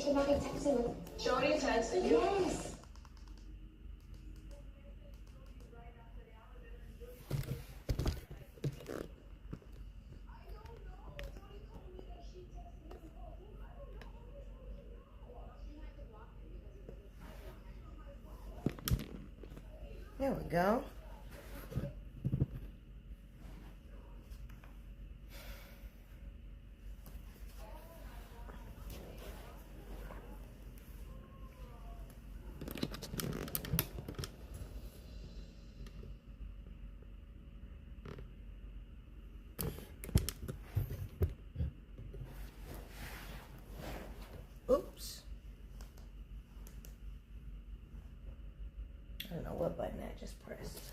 should not be texting with. She already texted you? Yes. There we go. Oops. I don't know what button I just pressed.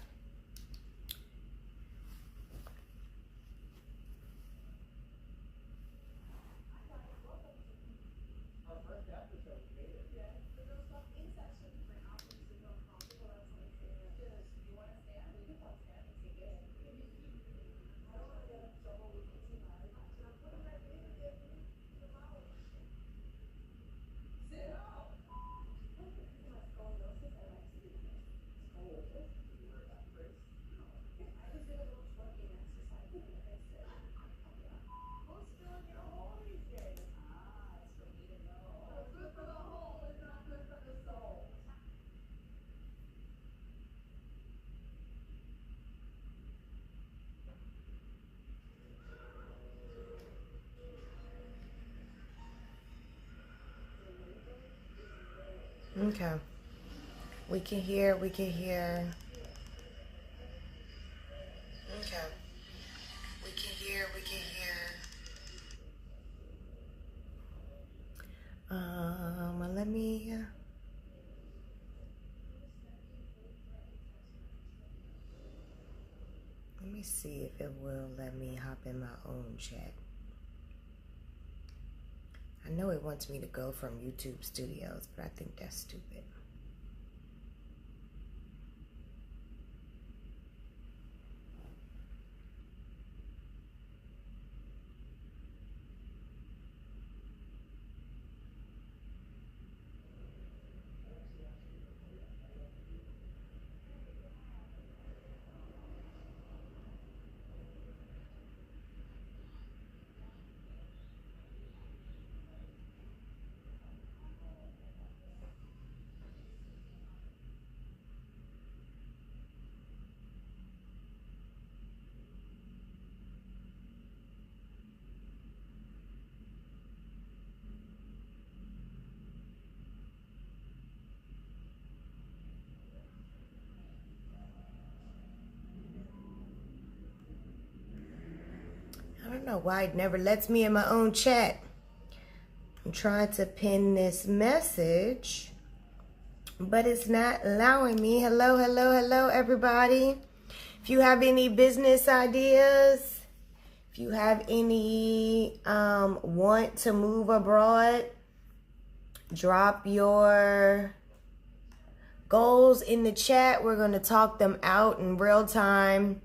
Okay. We can hear. Okay. We can hear. Let me see if it will let me hop in my own chat. I know it wants me to go from YouTube Studios, but I think that's stupid. I don't know why it never lets me in my own chat. I'm trying to pin this message, but it's not allowing me. Hello, everybody. If you have any business ideas, if you have any want to move abroad, drop your goals in the chat. We're going to talk them out in real time.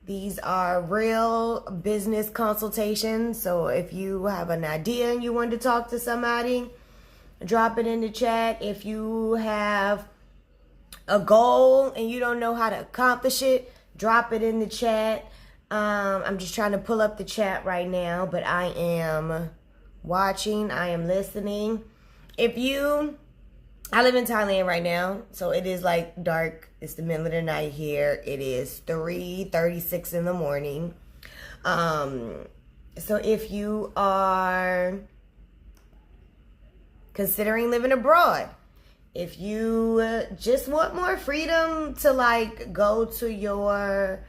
These are real business consultations. So if you have an idea and you want to talk to somebody, drop it in the chat. If you have a goal and you don't know how to accomplish it, drop it in the chat. I'm just trying to pull up the chat right now, but I am watching. I am listening. I live in Thailand right now, so it is like dark. It's the middle of the night here. It is 3:36 in the morning. So if you are considering living abroad, if you just want more freedom to like go to your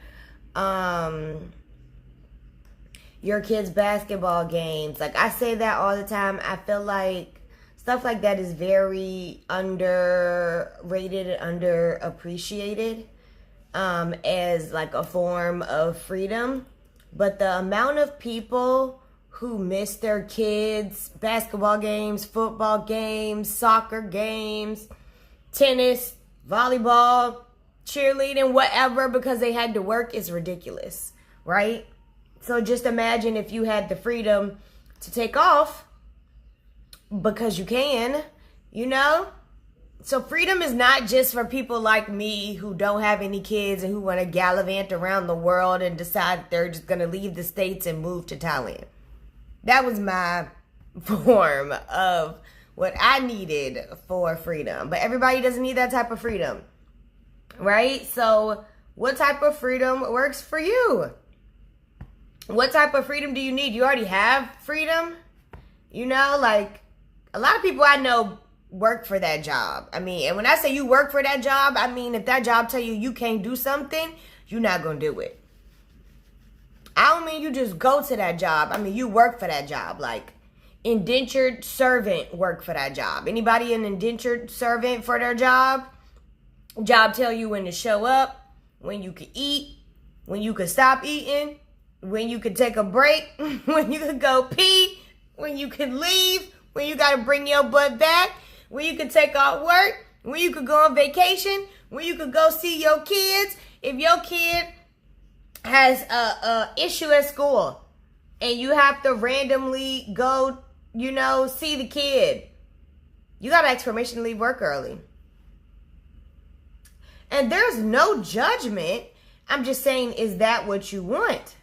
kids' basketball games, like I say that all the time. I feel like stuff like that is very underrated and underappreciated as like a form of freedom. But the amount of people who miss their kids' basketball games, football games, soccer games, tennis, volleyball, cheerleading, whatever, because they had to work is ridiculous, right? So just imagine if you had the freedom to take off because you can, you know? So freedom is not just for people like me who don't have any kids and who want to gallivant around the world and decide they're just going to leave the States and move to Thailand. That was my form of what I needed for freedom. But everybody doesn't need that type of freedom, right? So what type of freedom works for you? What type of freedom do you need? You already have freedom? You know, like a lot of people I know work for that job. I mean, and when I say you work for that job, I mean, if that job tell you you can't do something, you're not going to do it. I don't mean you just go to that job. I mean, you work for that job. Like indentured servant work for that job. Anybody an indentured servant for their job? Job tell you when to show up, when you can eat, when you can stop eating, when you can take a break, when you can go pee, when you can leave, when you got to bring your butt back, when you can take off work, when you could go on vacation, when you could go see your kids. If your kid has a issue at school and you have to randomly go, you know, see the kid, you got to ask permission to leave work early. And there's no judgment. I'm just saying, is that what you want?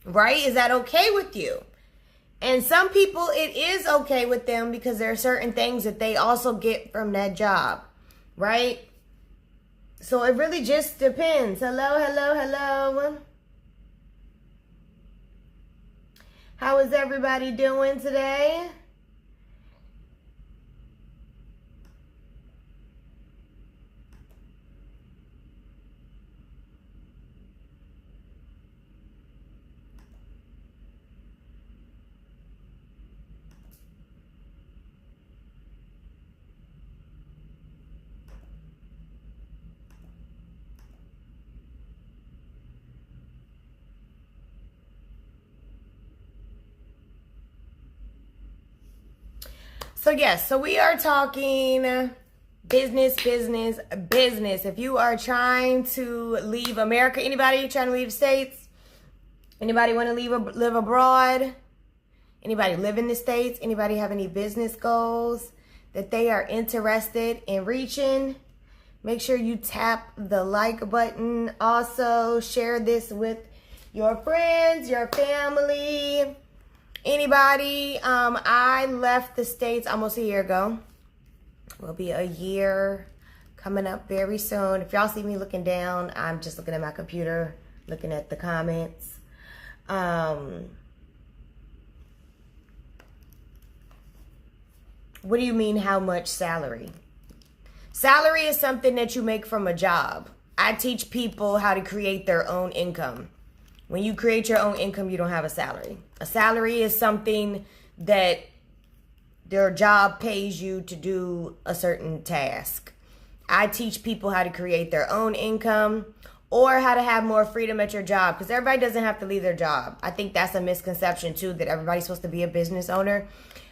Right? Is that okay with you? And some people, it is okay with them because there are certain things that they also get from that job, right? So it really just depends. Hello, hello, hello. How is everybody doing today? So yes, so we are talking business. If you are trying to leave America, anybody trying to leave the States? Anybody want to live abroad? Anybody live in the States? Anybody have any business goals that they are interested in reaching? Make sure you tap the like button. Also, share this with your friends, your family. Anybody? I left the States almost a year ago. Will be a year coming up very soon. If y'all see me looking down, I'm just looking at my computer, looking at the comments. What do you mean, how much salary? Salary is something that you make from a job. I teach people how to create their own income. When you create your own income, you don't have a salary. A salary is something that their job pays you to do a certain task. I teach people how to create their own income or how to have more freedom at your job, because everybody doesn't have to leave their job. I think that's a misconception too, that everybody's supposed to be a business owner.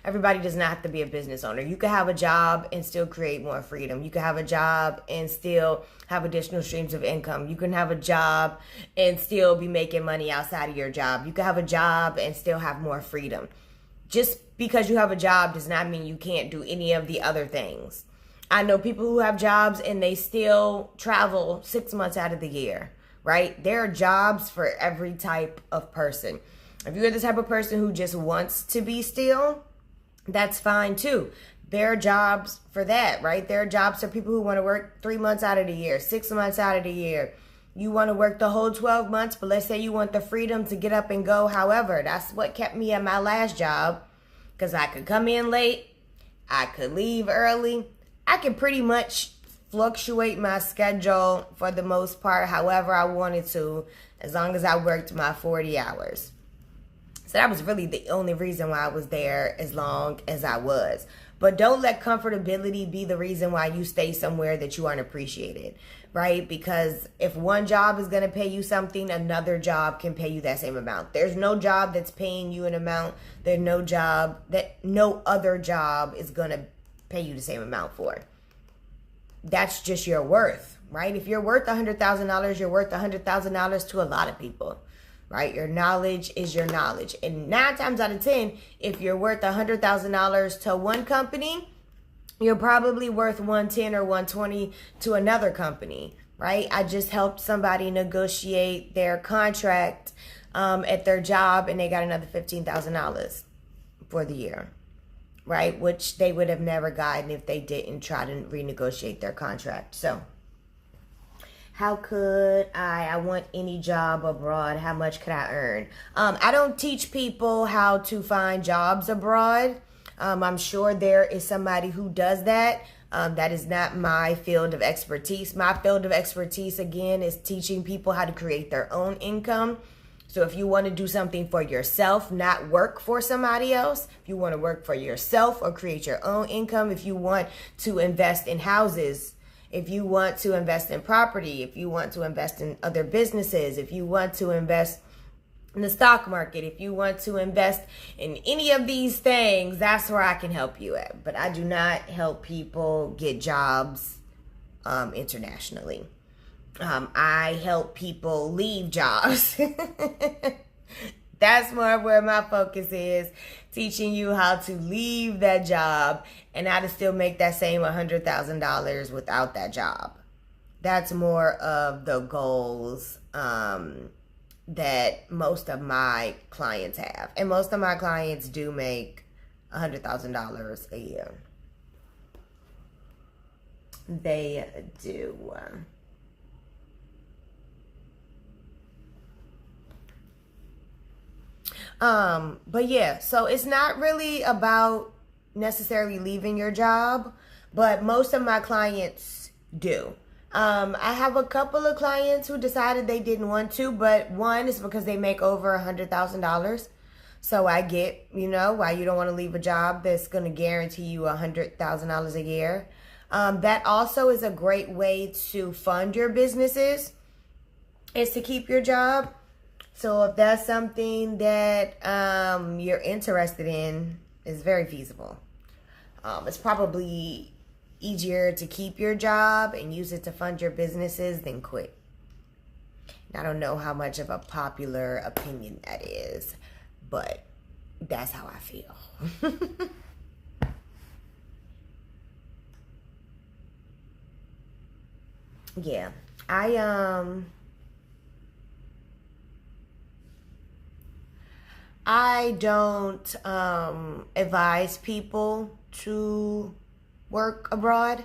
Everybody does not have to be a business owner. You can have a job and still create more freedom. You can have a job and still have additional streams of income. You can have a job and still be making money outside of your job. You can have a job and still have more freedom. Just because you have a job does not mean you can't do any of the other things. I know people who have jobs and they still travel 6 months out of the year, right? There are jobs for every type of person. If you're the type of person who just wants to be still, that's fine too. There are jobs for that, right? There are jobs for people who want to work 3 months out of the year, 6 months out of the year. You want to work the whole 12 months, but let's say you want the freedom to get up and go. However, that's what kept me at my last job, because I could come in late, I could leave early. I can pretty much fluctuate my schedule for the most part however I wanted to, as long as I worked my 40 hours. So that was really the only reason why I was there as long as I was. But don't let comfortability be the reason why you stay somewhere that you aren't appreciated, right? Because if one job is going to pay you something, another job can pay you that same amount. There's no job that's paying you an amount. There's no job that no other job is going to pay you the same amount for. That's just your worth, right? If you're worth $100,000, you're worth $100,000 to a lot of people, right? Your knowledge is your knowledge. And 9 times out of 10, if you're worth $100,000 to one company, you're probably worth 110 or 120 to another company, right? I just helped somebody negotiate their contract at their job, and they got another $15,000 for the year, right? Which they would have never gotten if they didn't try to renegotiate their contract. So how could I want any job abroad. How much could I earn? I don't teach people how to find jobs abroad. I'm sure there is somebody who does that. That is not my field of expertise. My field of expertise, again, is teaching people how to create their own income. So if you want to do something for yourself, not work for somebody else, if you want to work for yourself or create your own income, if you want to invest in houses, if you want to invest in property, if you want to invest in other businesses, if you want to invest in the stock market, if you want to invest in any of these things, that's where I can help you at. But I do not help people get jobs internationally. I help people leave jobs. That's more where my focus is, teaching you how to leave that job and how to still make that same $100,000 without that job. That's more of the goals that most of my clients have. And most of my clients do make $100,000 a year. They do. But yeah, so it's not really about necessarily leaving your job, but most of my clients do. I have a couple of clients who decided they didn't want to, but one is because they make over $100,000. So I get, why you don't want to leave a job that's going to guarantee you $100,000 a year. That also is a great way to fund your businesses, is to keep your job. So if that's something that you're interested in, it's very feasible. It's probably easier to keep your job and use it to fund your businesses than quit. I don't know how much of a popular opinion that is, but that's how I feel. Yeah, I don't advise people to work abroad.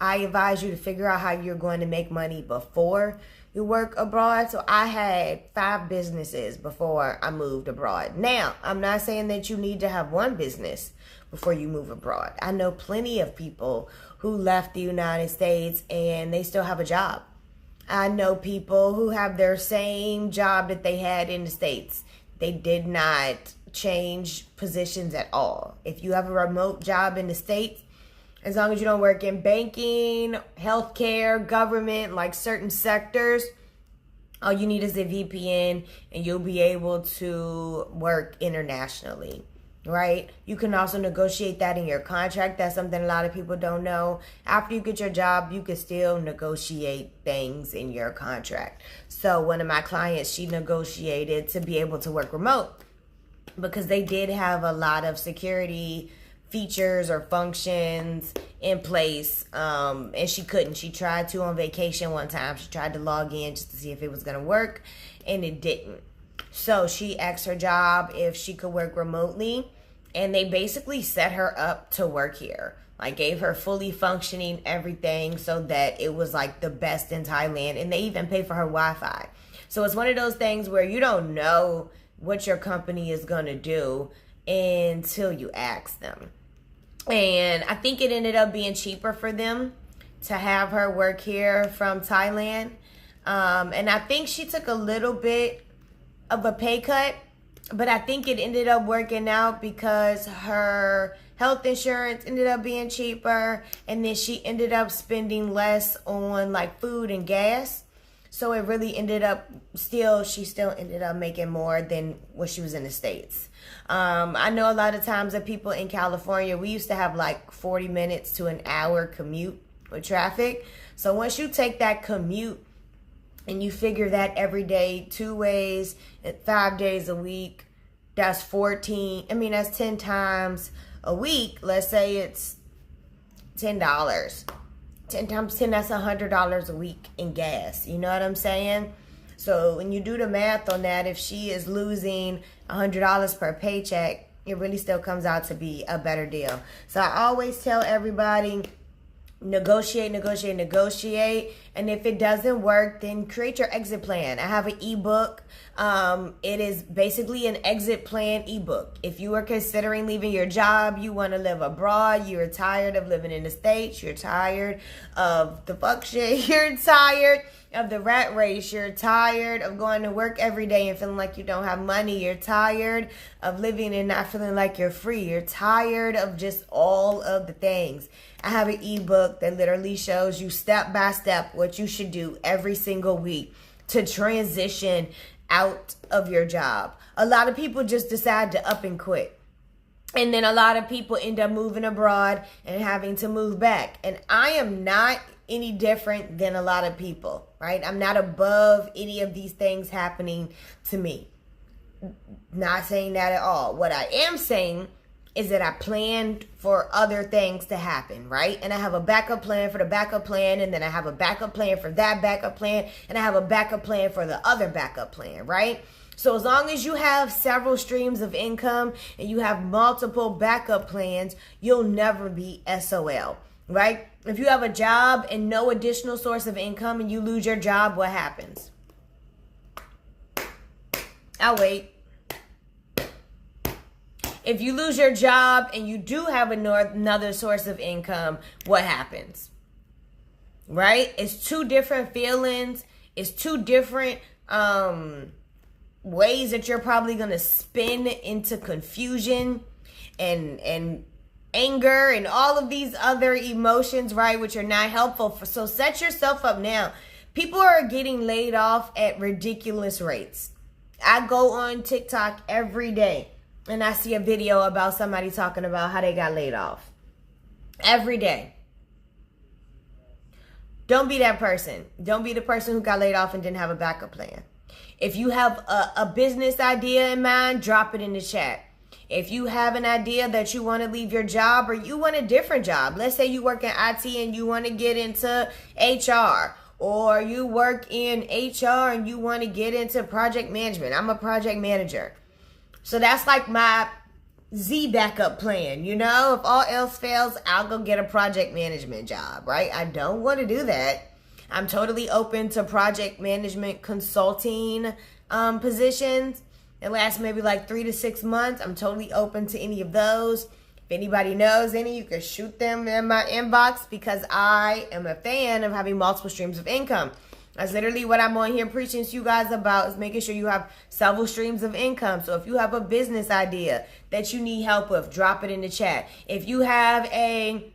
I advise you to figure out how you're going to make money before you work abroad. So I had 5 businesses before I moved abroad. Now, I'm not saying that you need to have one business before you move abroad. I know plenty of people who left the United States and they still have a job. I know people who have their same job that they had in the States. They did not change positions at all. If you have a remote job in the States, as long as you don't work in banking, healthcare, government, like certain sectors, all you need is a VPN and you'll be able to work internationally, right? You can also negotiate that in your contract. That's something a lot of people don't know. After you get your job, you can still negotiate things in your contract. So one of my clients, she negotiated to be able to work remote because they did have a lot of security features or functions in place, and she couldn't. She tried to on vacation one time. She tried to log in just to see if it was going to work, and it didn't. So she asked her job if she could work remotely, and they basically set her up to work here. Like gave her fully functioning everything so that it was like the best in Thailand, and they even paid for her Wi-Fi. So it's one of those things where you don't know what your company is going to do until you ask them. And I think it ended up being cheaper for them to have her work here from Thailand. And I think she took a little bit of a pay cut, but I think it ended up working out because her health insurance ended up being cheaper, and then she ended up spending less on like food and gas. So it really ended up she still ended up making more than when she was in the States. I know a lot of times that people in California, we used to have like 40 minutes to an hour commute with traffic. So once you take that commute and you figure that every day, 2 ways, 5 days a week, that's 10 times a week. Let's say it's $10. 10 times 10, that's $100 a week in gas. You know what I'm saying? So when you do the math on that, if she is losing $100 per paycheck, it really still comes out to be a better deal. So I always tell everybody, negotiate. And if it doesn't work, then create your exit plan. I have an ebook. It is basically an exit plan ebook. If you are considering leaving your job, you want to live abroad, you're tired of living in the States, you're tired of the fuck shit, you're tired of the rat race, you're tired of going to work every day and feeling like you don't have money, you're tired of living and not feeling like you're free, you're tired of just all of the things. I have an ebook that literally shows you step by step what you should do every single week to transition out of your job. A lot of people just decide to up and quit. And then a lot of people end up moving abroad and having to move back. And I am not any different than a lot of people, right? I'm not above any of these things happening to me. Not saying that at all. What I am saying is that I planned for other things to happen, right? And I have a backup plan for the backup plan, and then I have a backup plan for that backup plan, and I have a backup plan for the other backup plan, right? So as long as you have several streams of income and you have multiple backup plans, you'll never be SOL, right? If you have a job and no additional source of income and you lose your job, what happens? I'll wait. If you lose your job and you do have another source of income, what happens? Right? It's two different feelings. It's two different ways that you're probably going to spin into confusion and anger and all of these other emotions, right, which are not helpful. So set yourself up now. People are getting laid off at ridiculous rates. I go on TikTok every day and I see a video about somebody talking about how they got laid off. Every day. Don't be that person. Don't be the person who got laid off and didn't have a backup plan. If you have a business idea in mind, drop it in the chat. If you have an idea that you want to leave your job or you want a different job, let's say you work in IT and you want to get into HR, or you work in HR and you want to get into project management. I'm a project manager. So that's like my Z backup plan, you know? If all else fails, I'll go get a project management job, right? I don't want to do that. I'm totally open to project management consulting positions. It lasts maybe like 3 to 6 months. I'm totally open to any of those. If anybody knows any, you can shoot them in my inbox because I am a fan of having multiple streams of income. That's literally what I'm on here preaching to you guys about, is making sure you have several streams of income. So if you have a business idea that you need help with, drop it in the chat. If you have a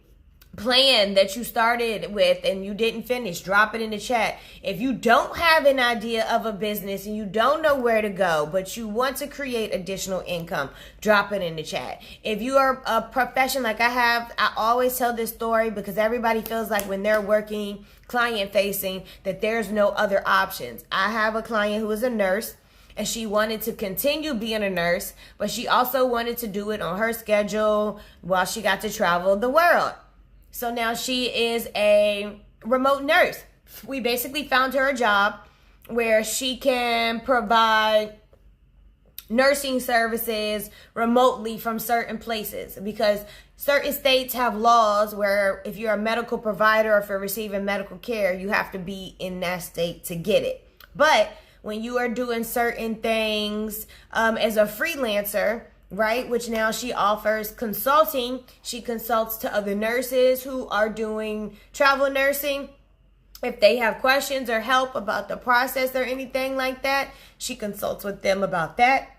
plan that you started with and you didn't finish, drop it in the chat. If you don't have an idea of a business and you don't know where to go, but you want to create additional income, drop it in the chat. If you are a profession like I always tell this story because everybody feels like when they're working client facing that there's no other options. I have a client who is a nurse and she wanted to continue being a nurse, but she also wanted to do it on her schedule while she got to travel the world. So now she is a remote nurse. We basically found her a job where she can provide nursing services remotely from certain places, because certain states have laws where if you're a medical provider or if you're receiving medical care, you have to be in that state to get it. But when you are doing certain things as a freelancer, right, which now she offers consulting. She consults to other nurses who are doing travel nursing. If they have questions or help about the process or anything like that, she consults with them about that.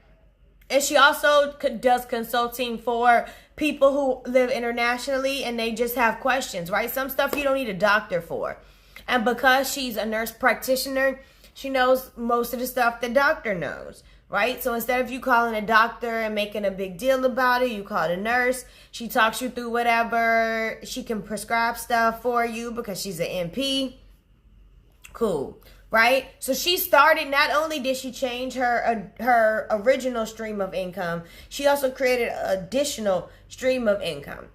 And she also does consulting for people who live internationally and they just have questions, right? Some stuff you don't need a doctor for. And because she's a nurse practitioner, she knows most of the stuff the doctor knows. Right? So instead of you calling a doctor and making a big deal about it, you call a nurse. She talks you through whatever. She can prescribe stuff for you because she's an NP. Cool. right? So she started, not only did she change her original stream of income, she also created an additional stream of income.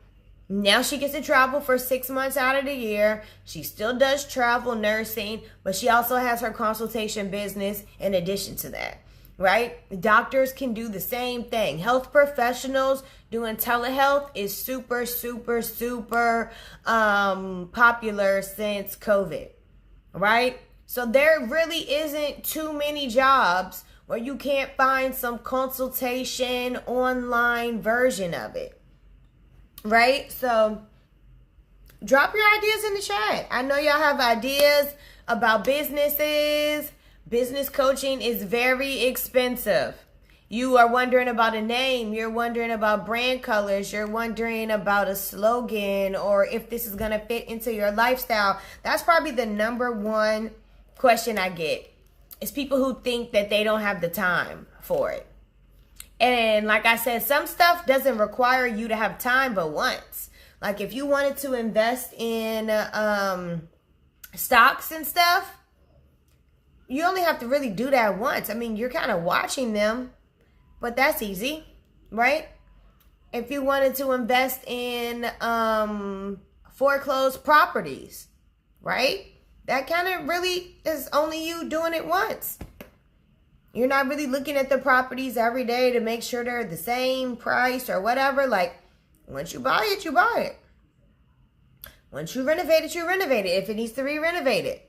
Now she gets to travel for 6 months out of the year. She still does travel nursing, but she also has her consultation business in addition to that, right? Doctors can do the same thing. Health professionals doing telehealth is super, super, super popular since COVID, right? So there really isn't too many jobs where you can't find some consultation online version of it. Right? So drop your ideas in the chat. I know y'all have ideas about businesses. Business coaching is very expensive. You are wondering about a name. You're wondering about brand colors. You're wondering about a slogan or if this is going to fit into your lifestyle. That's probably the number one question I get. Is people who think that they don't have the time for it. And like I said, some stuff doesn't require you to have time but once. Like if you wanted to invest in stocks and stuff, you only have to really do that once. I mean, you're kind of watching them, but that's easy, right? If you wanted to invest in foreclosed properties, right? That kind of really is only you doing it once. You're not really looking at the properties every day to make sure they're the same price or whatever. Like, once you buy it, you buy it. Once you renovate it, you renovate it if it needs to be renovated.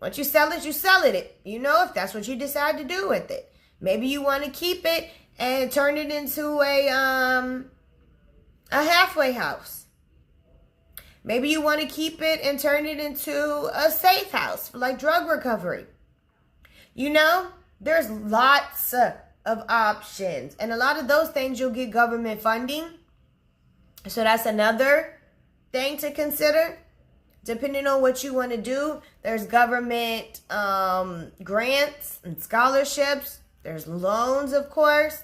Once you sell it, you sell it. You know, if that's what you decide to do with it. Maybe you want to keep it and turn it into a halfway house. Maybe you want to keep it and turn it into a safe house for like drug recovery. You know? There's lots of options. And a lot of those things you'll get government funding. So that's another thing to consider. Depending on what you want to do, there's government grants and scholarships. There's loans, of course.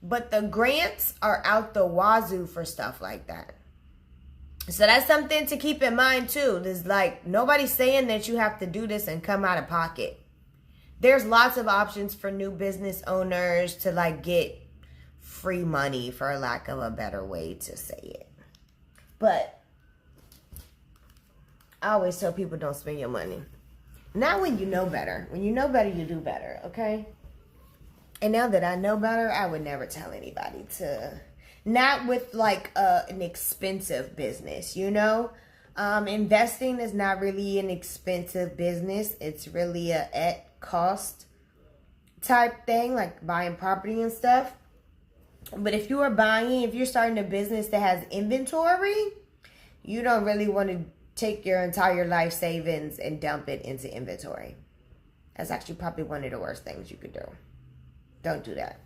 But the grants are out the wazoo for stuff like that. So that's something to keep in mind too. There's like, nobody's saying that you have to do this and come out of pocket. There's lots of options for new business owners to like get free money, for lack of a better way to say it. But I always tell people don't spend your money. Not when you know better. When you know better, you do better, okay? And now that I know better, I would never tell anybody to. Not with like an expensive business, you know? Investing is not really an expensive business. It's really a at cost type thing, like buying property and stuff. But if you are buying, if you're starting a business that has inventory, you don't really want to take your entire life savings and dump it into inventory. That's actually probably one of the worst things you could do. Don't do that.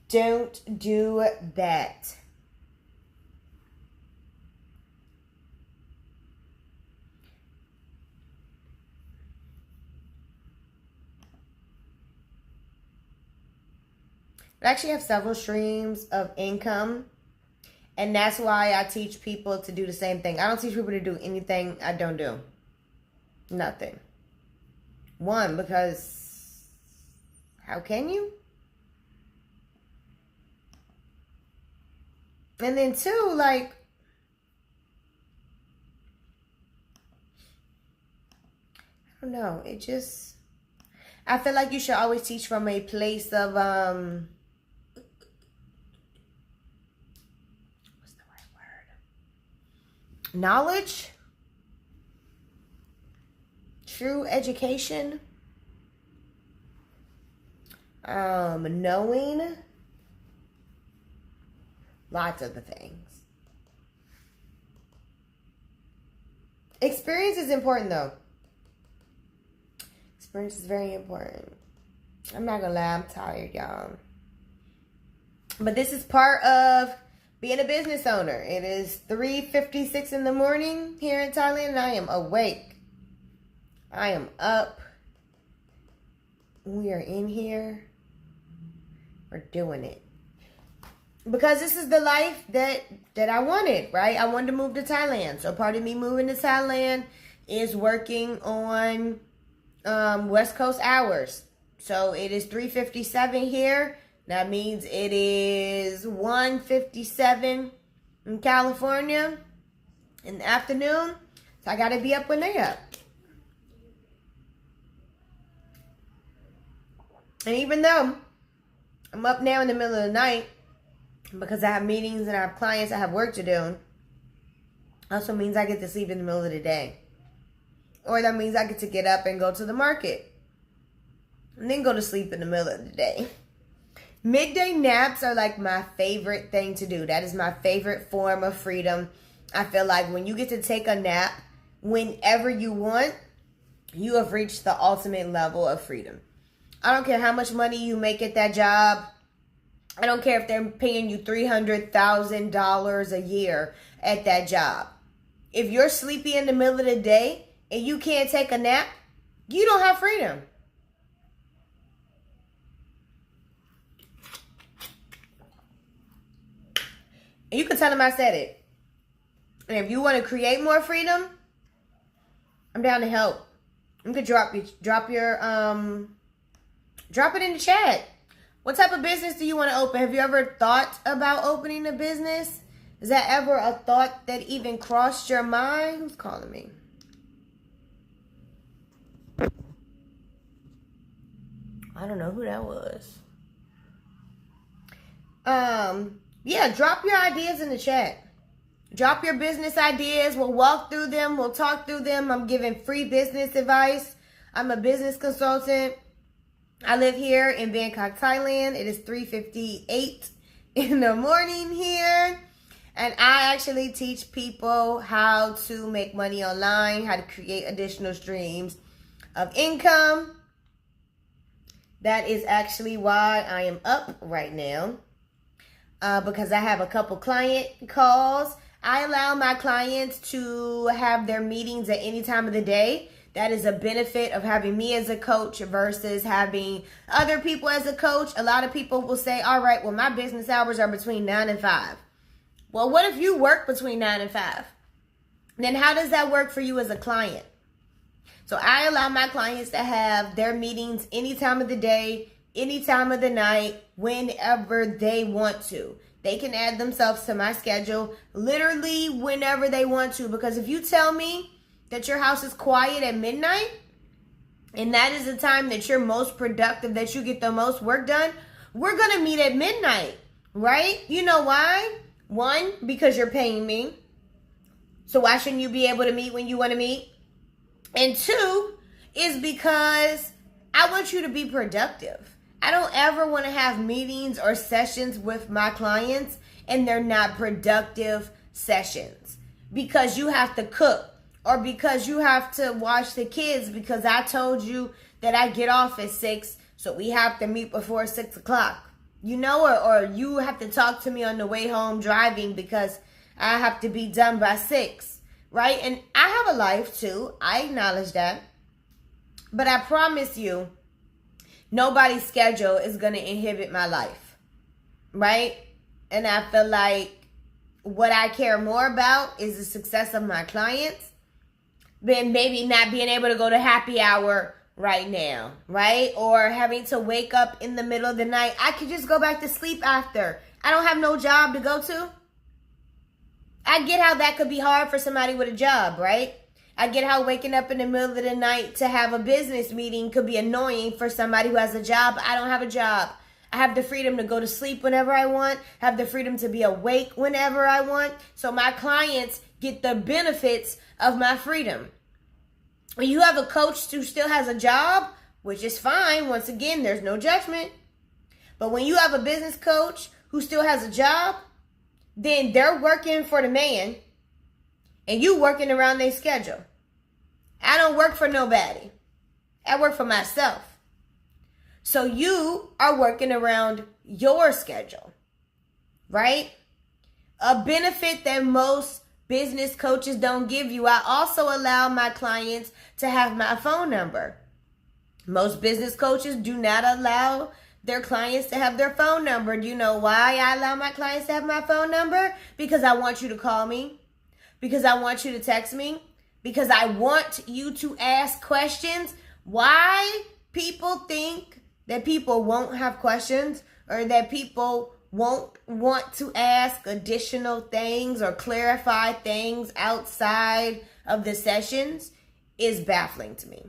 Don't do that. I actually have several streams of income. And that's why I teach people to do the same thing. I don't teach people to do anything I don't do. Nothing. One, because how can you? And then two, like, I don't know. It just, I feel like you should always teach from a place of, knowledge, true education, knowing, lots of the things. Experience is important though. Experience is very important. I'm not gonna lie, I'm tired, y'all. But this is part of being a business owner. It is 3:56 in the morning here in Thailand, and I am awake. I am up. We are in here. We're doing it. Because this is the life that I wanted, right? I wanted to move to Thailand. So part of me moving to Thailand is working on West Coast hours. So it is 3:57 here. That means it is 1:57 in California in the afternoon. So I got to be up when they up. And even though I'm up now in the middle of the night because I have meetings and I have clients, I have work to do, also means I get to sleep in the middle of the day. Or that means I get to get up and go to the market and then go to sleep in the middle of the day. Midday naps are like my favorite thing to do. That is my favorite form of freedom. I feel like when you get to take a nap whenever you want, you have reached the ultimate level of freedom. I don't care how much money you make at that job. I don't care if they're paying you $300,000 a year at that job. If you're sleepy in the middle of the day and you can't take a nap, you don't have freedom. And you can tell them I said it. And if you want to create more freedom, I'm down to help. You can drop it in the chat. What type of business do you want to open? Have you ever thought about opening a business? Is that ever a thought that even crossed your mind? Who's calling me? I don't know who that was. Yeah, drop your ideas in the chat. Drop your business ideas. We'll walk through them. We'll talk through them. I'm giving free business advice. I'm a business consultant. I live here in Bangkok, Thailand. It is 3:58 in the morning here. And I actually teach people how to make money online, how to create additional streams of income. That is actually why I am up right now. Because I have a couple client calls. I allow my clients to have their meetings at any time of the day. That is a benefit of having me as a coach versus having other people as a coach. A lot of people will say, all right, well, my business hours are between 9 and 5. Well, what if you work between 9 and 5? Then how does that work for you as a client? So I allow my clients to have their meetings any time of the day, any time of the night, whenever they want to. They can add themselves to my schedule literally whenever they want to. Because if you tell me that your house is quiet at midnight, and that is the time that you're most productive, that you get the most work done, we're going to meet at midnight, right? You know why? One, because you're paying me. So why shouldn't you be able to meet when you want to meet? And two, is because I want you to be productive. I don't ever want to have meetings or sessions with my clients and they're not productive sessions because you have to cook or because you have to watch the kids because I told you that I get off at 6, so we have to meet before 6 o'clock. You know, or you have to talk to me on the way home driving because I have to be done by 6, right? And I have a life too. I acknowledge that. But I promise you, nobody's schedule is going to inhibit my life, right? And I feel like what I care more about is the success of my clients than maybe not being able to go to happy hour right now, right? Or having to wake up in the middle of the night. I could just go back to sleep after. I don't have no job to go to. I get how that could be hard for somebody with a job, right? I get how waking up in the middle of the night to have a business meeting could be annoying for somebody who has a job. I don't have a job. I have the freedom to go to sleep whenever I want, have the freedom to be awake whenever I want. So my clients get the benefits of my freedom. When you have a coach who still has a job, which is fine, once again, there's no judgment. But when you have a business coach who still has a job, then they're working for the man and you working around their schedule. I don't work for nobody. I work for myself. So you are working around your schedule, right? A benefit that most business coaches don't give you. I also allow my clients to have my phone number. Most business coaches do not allow their clients to have their phone number. Do you know why I allow my clients to have my phone number? Because I want you to call me. Because I want you to text me. Because I want you to ask questions Why people think that people won't have questions or that people won't want to ask additional things or clarify things outside of the sessions is baffling to me.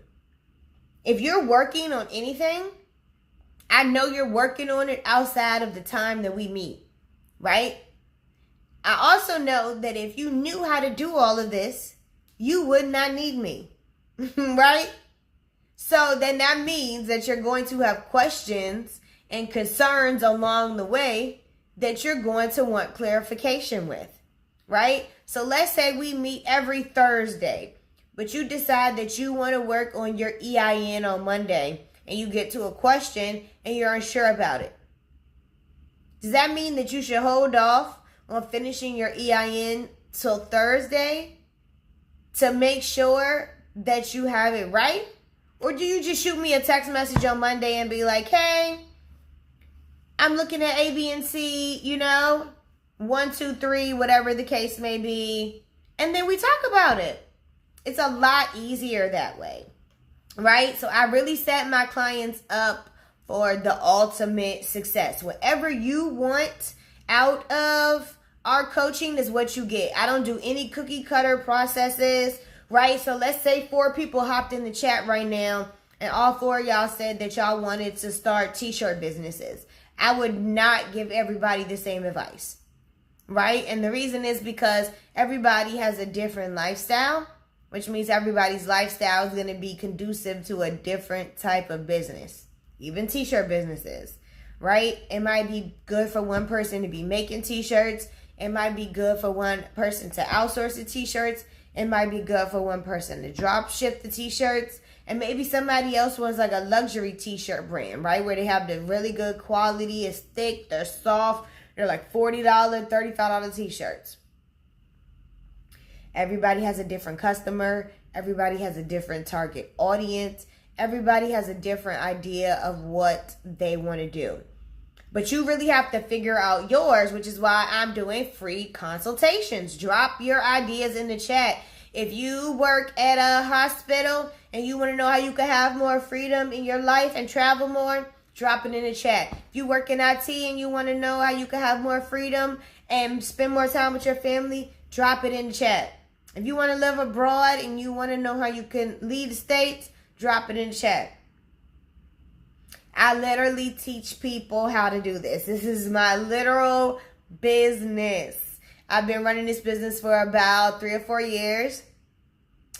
If you're working on anything, I know you're working on it outside of the time that we meet, right? I also know that if you knew how to do all of this, you would not need me, right? So then that means that you're going to have questions and concerns along the way that you're going to want clarification with, right? So let's say we meet every Thursday, but you decide that you want to work on your EIN on Monday and you get to a question and you're unsure about it. Does that mean that you should hold off on finishing your EIN till Thursday to make sure that you have it right? Or do you just shoot me a text message on Monday and be like, hey, I'm looking at A, B, and C, 1, 2, 3, whatever the case may be. And then we talk about it. It's a lot easier that way, right? So I really set my clients up for the ultimate success. Whatever you want out of our coaching is what you get. I don't do any cookie cutter processes, right? So let's say 4 people hopped in the chat right now and all 4 of y'all said that y'all wanted to start t-shirt businesses. I would not give everybody the same advice, right? And the reason is because everybody has a different lifestyle, which means everybody's lifestyle is going to be conducive to a different type of business, even t-shirt businesses, right? It might be good for one person to be making t-shirts. It might be good for one person to outsource the t-shirts. It might be good for one person to drop ship the t-shirts. And maybe somebody else wants like a luxury t-shirt brand, right? Where they have the really good quality, it's thick, they're soft, they're like $40, $35 t-shirts. Everybody has a different customer. Everybody has a different target audience. Everybody has a different idea of what they want to do. But you really have to figure out yours, which is why I'm doing free consultations. Drop your ideas in the chat. If you work at a hospital and you want to know how you can have more freedom in your life and travel more, drop it in the chat. If you work in IT and you want to know how you can have more freedom and spend more time with your family, drop it in the chat. If you want to live abroad and you want to know how you can leave the States, drop it in the chat. I literally teach people how to do this. This is my literal business. I've been running this business for about 3 or 4 years.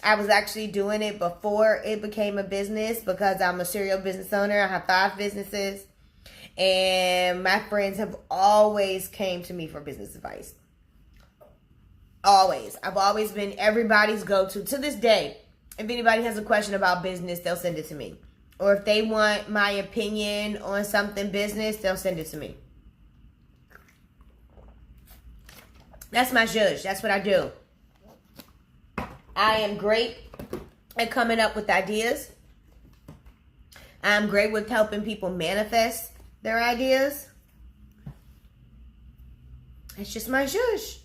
I was actually doing it before it became a business because I'm a serial business owner. I have 5 businesses. And my friends have always came to me for business advice. Always. I've always been everybody's go-to. To this day, if anybody has a question about business, they'll send it to me. Or if they want my opinion on something business, they'll send it to me. That's my zhuzh. That's what I do. I am great at coming up with ideas. I'm great with helping people manifest their ideas. It's just my zhuzh.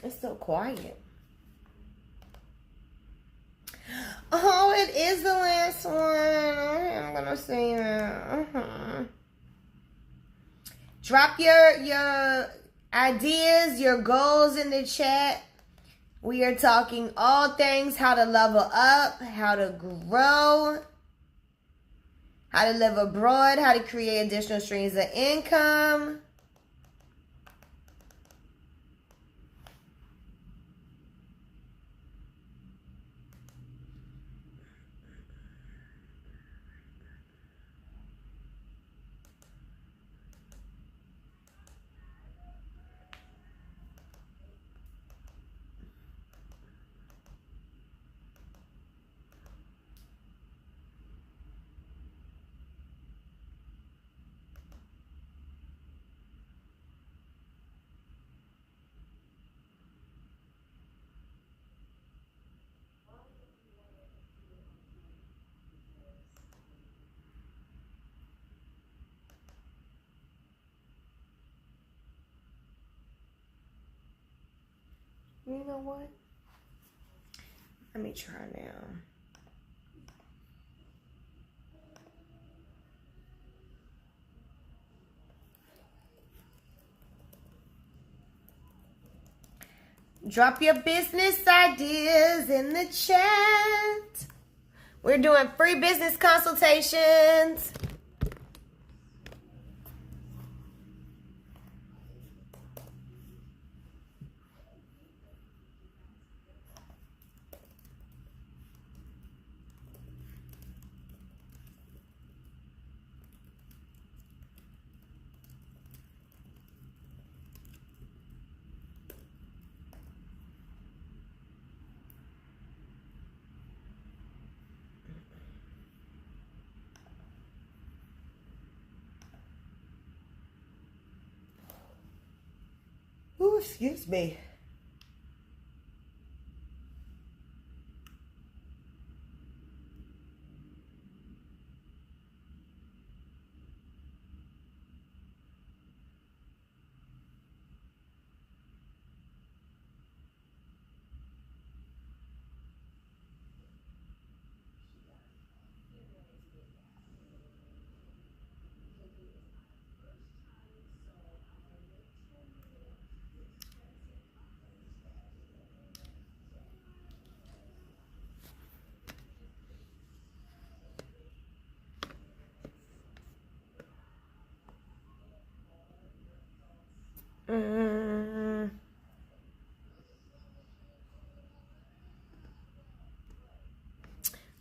It's so quiet. Oh, it is the last one. Okay, I'm gonna say that. Drop your ideas, your goals in the chat. We are talking all things how to level up, how to grow, how to live abroad, how to create additional streams of income. You know what? Let me try now. Drop your business ideas in the chat. We're doing free business consultations. Ooh, excuse me.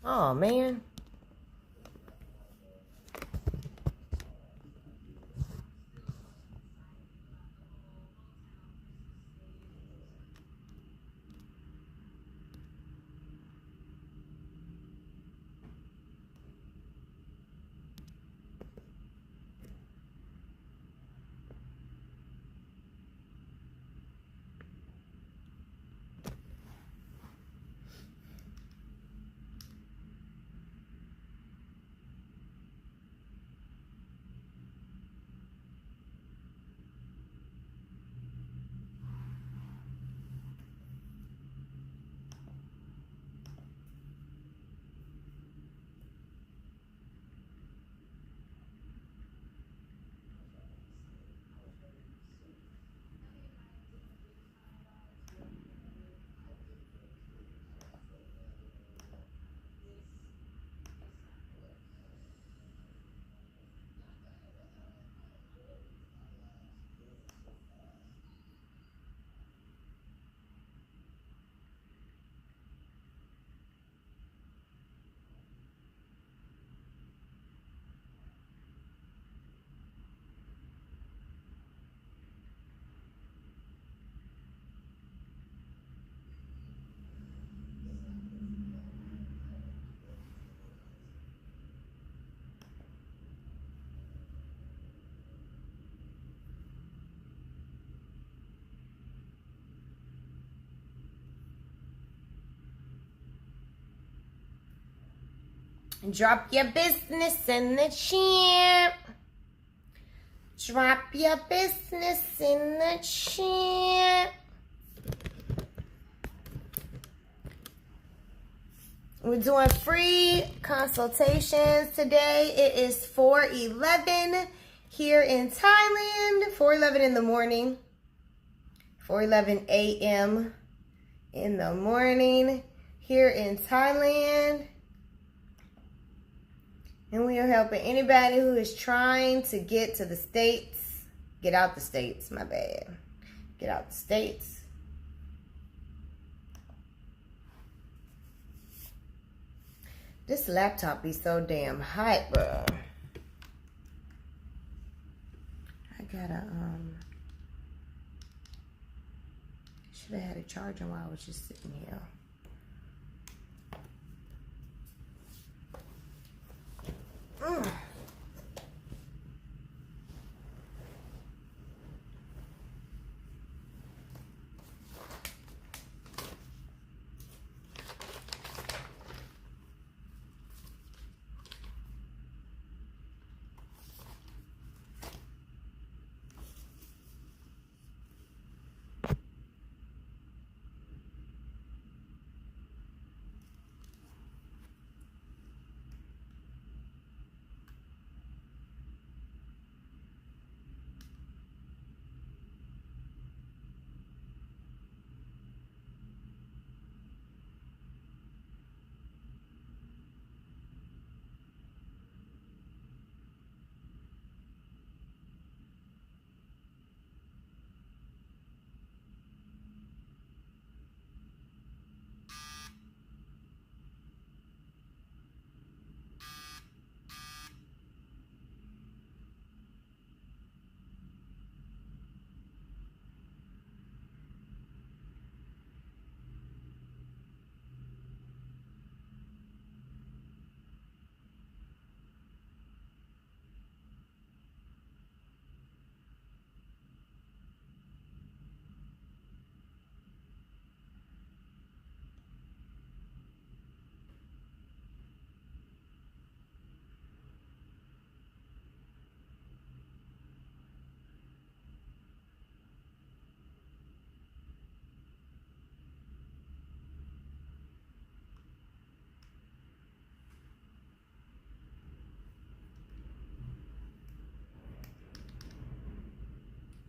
Oh, man. Drop your business in the chat. Drop your business in the chat. We're doing free consultations today. It is 4:11 here in Thailand. 4:11 in the morning. 4:11 a.m. in the morning here in Thailand. And we are helping anybody who is trying to get to the States. Get out the States, my bad. Get out the States. This laptop be so damn hot, bro. I gotta, should have had a charger while I was just sitting here.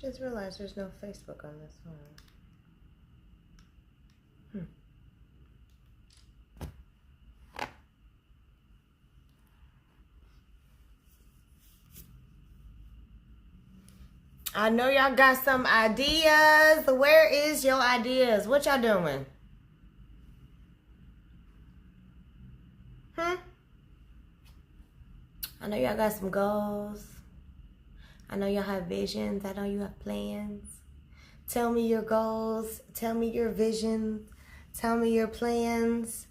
Just realized there's no Facebook on this one. I know y'all got some ideas. Where is your ideas? What y'all doing? I know y'all got some goals. I know y'all have visions. I know you have plans. Tell me your goals. Tell me your visions. Tell me your plans.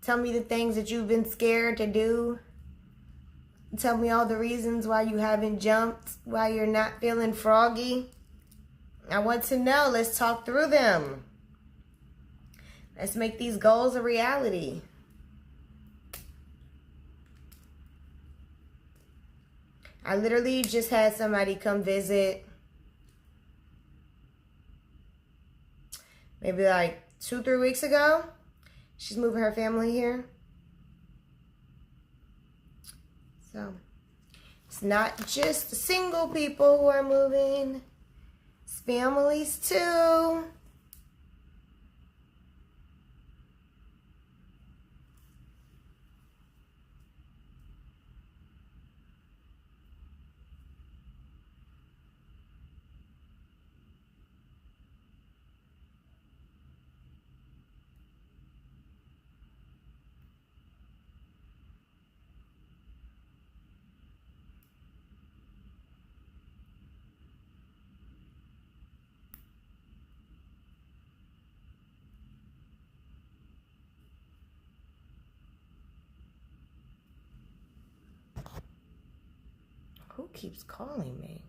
Tell me the things that you've been scared to do. Tell me all the reasons why you haven't jumped, why you're not feeling froggy. I want to know. Let's talk through them. Let's make these goals a reality. I literally just had somebody come visit maybe like 2-3 weeks ago. She's moving her family here. So it's not just single people who are moving. It's families too. Who keeps calling me?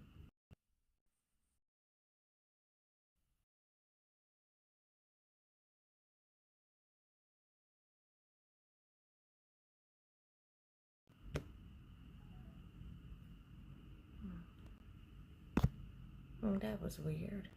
Oh, that was weird.